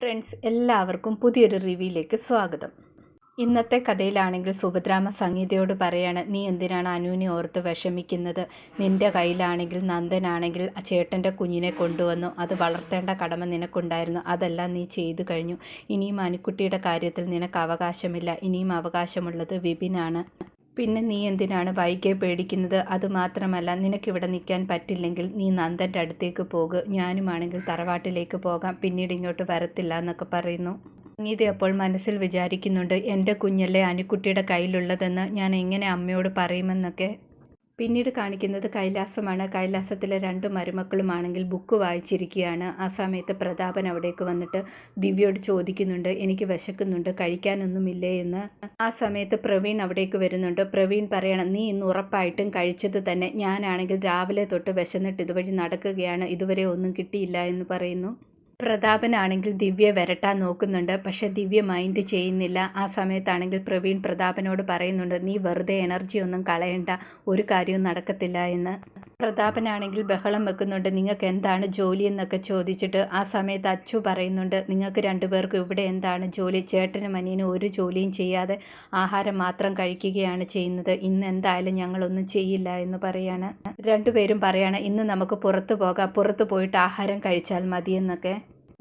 Friends, എല്ലാവർക്കും പുതിയൊരു റിവ്യൂയിലേക്ക് സ്വാഗതം. ഇന്നത്തെ കഥയിലാണെങ്കിൽ സുഭദ്രാമ്മ സംഗീതയോട് പറയാണ്, നീ എന്തിനാണ് അനുവിനെ ഓർത്ത് വിഷമിക്കുന്നത്? നിൻ്റെ കയ്യിലാണെങ്കിൽ നന്ദനാണെങ്കിൽ ചേട്ടൻ്റെ കുഞ്ഞിനെ കൊണ്ടുവന്നു, അത് വളർത്തേണ്ട കടമ നിനക്കുണ്ടായിരുന്നു, അതെല്ലാം നീ ചെയ്തു കഴിഞ്ഞു. ഇനിയും അനുക്കുട്ടിയുടെ കാര്യത്തിൽ നിനക്ക് അവകാശമില്ല, ഇനിയും അവകാശമുള്ളത് വിപിനാണ്. പിന്നെ നീ എന്തിനാണ് വൈകിയെ പേടിക്കുന്നത്? അതുമാത്രമല്ല, നിനക്കിവിടെ നിൽക്കാൻ പറ്റില്ലെങ്കിൽ നീ നന്ദൻ്റെ അടുത്തേക്ക് പോകുക, ഞാനുമാണെങ്കിൽ തറവാട്ടിലേക്ക് പോകാം, പിന്നീട് ഇങ്ങോട്ട് വരത്തില്ല എന്നൊക്കെ പറയുന്നു. സംഗീത അപ്പോൾ മനസ്സിൽ വിചാരിക്കുന്നുണ്ട്, എൻ്റെ കുഞ്ഞല്ലേ അനുക്കുട്ടിയുടെ കയ്യിലുള്ളതെന്ന് ഞാൻ എങ്ങനെ അമ്മയോട് പറയുമെന്നൊക്കെ. പിന്നീട് കാണിക്കുന്നത് കൈലാസമാണ്. കൈലാസത്തിലെ 2 മരുമക്കളുമാണെങ്കിൽ ബുക്ക് വായിച്ചിരിക്കുകയാണ്. ആ സമയത്ത് പ്രതാപൻ അവിടേക്ക് വന്നിട്ട് ദിവ്യയോട് ചോദിക്കുന്നുണ്ട്, എനിക്ക് വിശക്കുന്നുണ്ട്, കഴിക്കാനൊന്നുമില്ലേ എന്ന്. ആ സമയത്ത് പ്രവീൺ അവിടേക്ക് വരുന്നുണ്ട്. പ്രവീൺ പറയണം, നീ ഇന്ന് ഉറപ്പായിട്ടും കഴിച്ചത് തന്നെ. ഞാനാണെങ്കിൽ രാവിലെ തൊട്ട് വിശന്നിട്ട് ഇതുവഴി നടക്കുകയാണ്, ഇതുവരെ ഒന്നും കിട്ടിയില്ല എന്ന് പറയുന്നു. പ്രതാപനാണെങ്കിൽ ദിവ്യയെ വരട്ടാൻ നോക്കുന്നുണ്ട്, പക്ഷെ ദിവ്യ മൈൻഡ് ചെയ്യുന്നില്ല. ആ സമയത്താണെങ്കിൽ പ്രവീൺ പ്രതാപനോട് പറയുന്നുണ്ട്, നീ വെറുതെ എനർജി ഒന്നും കളയണ്ട, ഒരു കാര്യവും നടക്കത്തില്ല എന്ന്. പ്രതാപനാണെങ്കിൽ ബഹളം വെക്കുന്നുണ്ട്, നിങ്ങൾക്ക് എന്താണ് ജോലി എന്നൊക്കെ ചോദിച്ചിട്ട്. ആ സമയത്ത് അച്ചു പറയുന്നുണ്ട്, നിങ്ങൾക്ക് 2 പേർക്കും ഇവിടെ എന്താണ് ജോലി? ചേട്ടനും അനിയനും ഒരു ജോലിയും ചെയ്യാതെ ആഹാരം മാത്രം കഴിക്കുകയാണ് ചെയ്യുന്നത്, ഇന്ന് എന്തായാലും ഞങ്ങളൊന്നും ചെയ്യില്ല എന്ന് പറയാണ്. 2 പേരും പറയാണ്, ഇന്ന് നമുക്ക് പുറത്തു പോകാം, പുറത്തു പോയിട്ട് ആഹാരം കഴിച്ചാൽ മതിയെന്നൊക്കെ.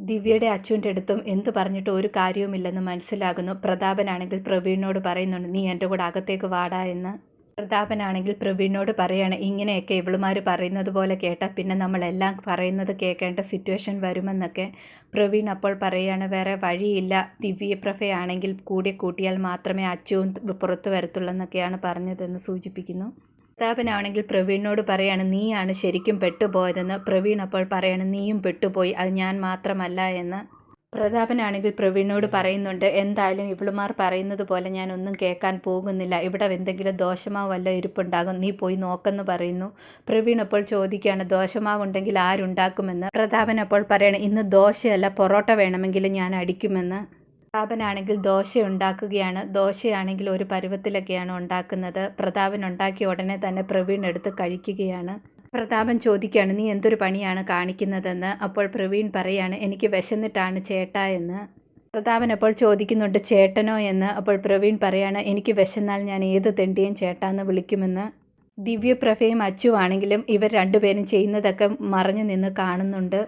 ദിവ്യയുടെ അച്ഛൻ്റെ അടുത്തും എന്ത് പറഞ്ഞിട്ട് ഒരു കാര്യവുമില്ലെന്ന് മനസ്സിലാകുന്നു. പ്രതാപനാണെങ്കിൽ പ്രവീണിനോട് പറയുന്നുണ്ട്, നീ എൻ്റെ കൂടെ അകത്തേക്ക് വാടാ എന്ന്. പ്രതാപനാണെങ്കിൽ പ്രവീണിനോട് പറയാണ്, ഇങ്ങനെയൊക്കെ ഇവളുമാർ പറയുന്നത് പോലെ കേട്ടാൽ പിന്നെ നമ്മളെല്ലാം പറയുന്നത് കേൾക്കേണ്ട സിറ്റുവേഷൻ വരുമെന്നൊക്കെ. പ്രവീൺ അപ്പോൾ പറയാണ്, വേറെ വഴിയില്ല, ദിവ്യപ്രഭയാണെങ്കിൽ കൂടെ കൂട്ടിയാൽ മാത്രമേ അച്ചുവും പുറത്തു വരത്തുള്ളൂ എന്നൊക്കെയാണ് പറഞ്ഞതെന്ന് സൂചിപ്പിക്കുന്നു. പ്രതാപനാണെങ്കിൽ പ്രവീണിനോട് പറയാണ്, നീയാണ് ശരിക്കും പെട്ടുപോയതെന്ന്. പ്രവീൺ അപ്പോൾ പറയാണ്, നീയും പെട്ടുപോയി, അത് ഞാൻ മാത്രമല്ല എന്ന്. പ്രതാപനാണെങ്കിൽ പ്രവീണിനോട് പറയുന്നുണ്ട്, എന്തായാലും ഇവളുമാർ പറയുന്നത് പോലെ ഞാൻ ഒന്നും കേൾക്കാൻ പോകുന്നില്ല, ഇവിടെ എന്തെങ്കിലും ദോശമാവ് വല്ല ഇരിപ്പുണ്ടാകും, നീ പോയി നോക്കെന്ന് പറയുന്നു. പ്രവീൺ അപ്പോൾ ചോദിക്കുകയാണ്, ദോശമാവ് ഉണ്ടെങ്കിൽ ആരുണ്ടാക്കുമെന്ന്. പ്രതാപൻ അപ്പോൾ പറയണം, ഇന്ന് ദോശയല്ല പൊറോട്ട വേണമെങ്കിൽ ഞാൻ അടിക്കുമെന്ന്. പ്രതാപനാണെങ്കിൽ ദോശ ഉണ്ടാക്കുകയാണ്. ദോശയാണെങ്കിൽ ഒരു പരുവത്തിലൊക്കെയാണ് ഉണ്ടാക്കുന്നത്. പ്രതാപൻ ഉണ്ടാക്കിയ ഉടനെ തന്നെ പ്രവീൺ എടുത്ത് കഴിക്കുകയാണ്. പ്രതാപൻ ചോദിക്കുകയാണ്, നീ എന്തൊരു പണിയാണ് കാണിക്കുന്നതെന്ന്. അപ്പോൾ പ്രവീൺ പറയാണ്, എനിക്ക് വിശന്നിട്ടാണ് ചേട്ടാ എന്ന്. പ്രതാപൻ അപ്പോൾ ചോദിക്കുന്നുണ്ട്, ചേട്ടനോ എന്ന്. അപ്പോൾ പ്രവീൺ പറയാണ്, എനിക്ക് വിശന്നാൽ ഞാൻ ഏത് തെണ്ടിയും ചേട്ടാന്ന് വിളിക്കുമെന്ന്. ദിവ്യപ്രഭയും അച്ചുവാണെങ്കിലും ഇവർ 2 പേരും ചെയ്യുന്നതൊക്കെ മറഞ്ഞു നിന്ന് കാണുന്നുണ്ട്.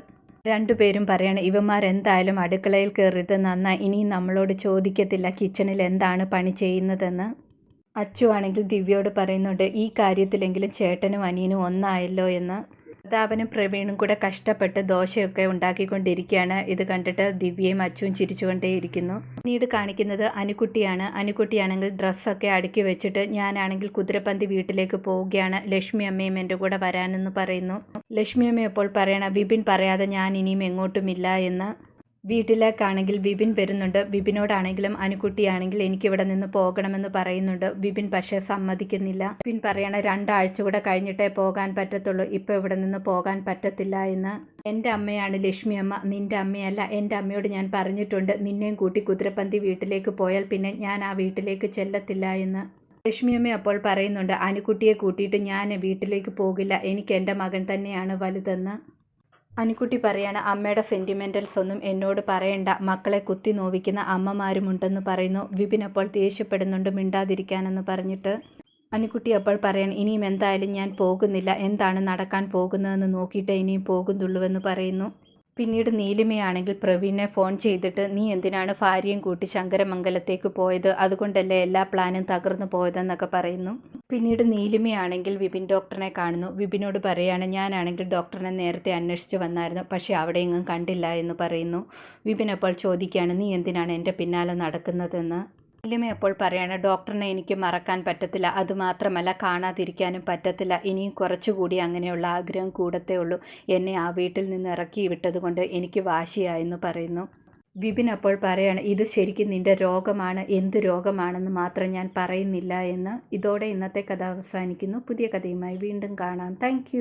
2 പേരും പറയണം, ഇവന്മാരെന്തായാലും അടുക്കളയിൽ കയറിയത് നന്നായി, ഇനിയും നമ്മളോട് ചോദിക്കത്തില്ല കിച്ചണിൽ എന്താണ് പണി ചെയ്യുന്നതെന്ന്. അച്ചു ആണെങ്കിൽ ദിവ്യയോട് പറയുന്നുണ്ട്, ഈ കാര്യത്തിലെങ്കിലും ചേട്ടനും അനിയനും ഒന്നായല്ലോ എന്ന്. പ്രതാപനും പ്രവീണും കൂടെ കഷ്ടപ്പെട്ട് ദോശയൊക്കെ ഉണ്ടാക്കിക്കൊണ്ടിരിക്കുകയാണ്. ഇത് കണ്ടിട്ട് ദിവ്യയും അച്ചുവും ചിരിച്ചുകൊണ്ടേയിരിക്കുന്നു. പിന്നീട് കാണിക്കുന്നത് അനുക്കുട്ടിയാണ്. അനുക്കുട്ടിയാണെങ്കിൽ ഡ്രസ്സൊക്കെ അടുക്കി വെച്ചിട്ട്, ഞാനാണെങ്കിൽ കുതിരപ്പന്തി വീട്ടിലേക്ക് പോവുകയാണ്, ലക്ഷ്മി അമ്മയും എൻ്റെ കൂടെ വരാനെന്ന് പറയുന്നു. ലക്ഷ്മി അമ്മ അപ്പോൾ പറയണം, വിപിൻ പറയാതെ ഞാൻ ഇനിയും എങ്ങോട്ടുമില്ല എന്ന്. വീട്ടിലേക്കാണെങ്കിൽ വിപിൻ വരുന്നുണ്ട്. വിപിനോടാണെങ്കിലും അനുക്കുട്ടിയാണെങ്കിൽ എനിക്കിവിടെ നിന്ന് പോകണമെന്ന് പറയുന്നുണ്ട്. വിപിൻ പക്ഷേ സമ്മതിക്കുന്നില്ല. വിപിൻ പറയണ 2 ആഴ്ച കൂടെ കഴിഞ്ഞിട്ടേ പോകാൻ പറ്റത്തുള്ളൂ, ഇപ്പോൾ ഇവിടെ നിന്ന് പോകാൻ പറ്റത്തില്ല എന്ന്. എൻ്റെ അമ്മയാണ് ലക്ഷ്മി അമ്മ, നിൻ്റെ അമ്മയല്ല. എൻ്റെ അമ്മയോട് ഞാൻ പറഞ്ഞിട്ടുണ്ട്, നിന്നെയും കൂട്ടി കുതിരപ്പന്തി വീട്ടിലേക്ക് പോയാൽ പിന്നെ ഞാൻ ആ വീട്ടിലേക്ക് ചെല്ലത്തില്ല എന്ന്. ലക്ഷ്മി അമ്മ അപ്പോൾ പറയുന്നുണ്ട്, അനുക്കുട്ടിയെ കൂട്ടിയിട്ട് ഞാൻ വീട്ടിലേക്ക് പോകില്ല, എനിക്ക് എൻ്റെ മകൻ തന്നെയാണ് വലുതെന്ന്. അനുക്കുട്ടി പറയാണ്, അമ്മയുടെ സെൻറ്റിമെൻ്റൽസ് ഒന്നും എന്നോട് പറയണ്ട, മക്കളെ കുത്തി നോവിക്കുന്ന അമ്മമാരുമുണ്ടെന്ന് പറയുന്നു. വിപിൻ അപ്പോൾ ദേഷ്യപ്പെടുന്നുണ്ട്, മിണ്ടാതിരിക്കാനെന്ന് പറഞ്ഞിട്ട്. അനുക്കുട്ടി അപ്പോൾ പറയണം, ഇനിയും എന്തായാലും ഞാൻ പോകുന്നില്ല, എന്താണ് നടക്കാൻ പോകുന്നതെന്ന് നോക്കിയിട്ടേ ഇനിയും പോകുന്നുള്ളൂവെന്ന് പറയുന്നു. പിന്നീട് നീലിമയാണെങ്കിൽ പ്രവീണിനെ ഫോൺ ചെയ്തിട്ട്, നീ എന്തിനാണ് ഭാര്യയും കൂട്ടി ശങ്കരമംഗലത്തേക്ക് പോയത്, അതുകൊണ്ടല്ലേ എല്ലാ പ്ലാനും തകർന്നു പോയതെന്നൊക്കെ പറയുന്നു. പിന്നീട് നീലിമയാണെങ്കിൽ വിപിൻ ഡോക്ടറിനെ കാണുന്നു. വിപിനോട് പറയാണ്, ഞാനാണെങ്കിൽ ഡോക്ടറിനെ നേരത്തെ അന്വേഷിച്ച് വന്നായിരുന്നു, പക്ഷേ അവിടെയെങ്ങും കണ്ടില്ല എന്ന് പറയുന്നു. വിപിൻ അപ്പോൾ ചോദിക്കുകയാണ്, നീ എന്തിനാണ് എൻ്റെ പിന്നാലെ നടക്കുന്നതെന്ന്. നീലിമ അപ്പോൾ പറയാണ്, ഡോക്ടറിനെ എനിക്ക് മറക്കാൻ പറ്റത്തില്ല, അതുമാത്രമല്ല കാണാതിരിക്കാനും പറ്റത്തില്ല, ഇനിയും കുറച്ചുകൂടി അങ്ങനെയുള്ള ആഗ്രഹം കൂടത്തേ ഉള്ളൂ, എന്നെ ആ വീട്ടിൽ നിന്ന് ഇറക്കി വിട്ടതുകൊണ്ട് എനിക്ക് വാശിയായെന്ന് പറയുന്നു. വിപിൻ അപ്പോൾ പറയാണ്, ഇത് ശരിക്കും നിൻ്റെ രോഗമാണ്, എന്ത് രോഗമാണെന്ന് മാത്രം ഞാൻ പറയുന്നില്ല എന്ന്. ഇതോടെ ഇന്നത്തെ കഥ അവസാനിക്കുന്നു. പുതിയ കഥയുമായി വീണ്ടും കാണാം. താങ്ക്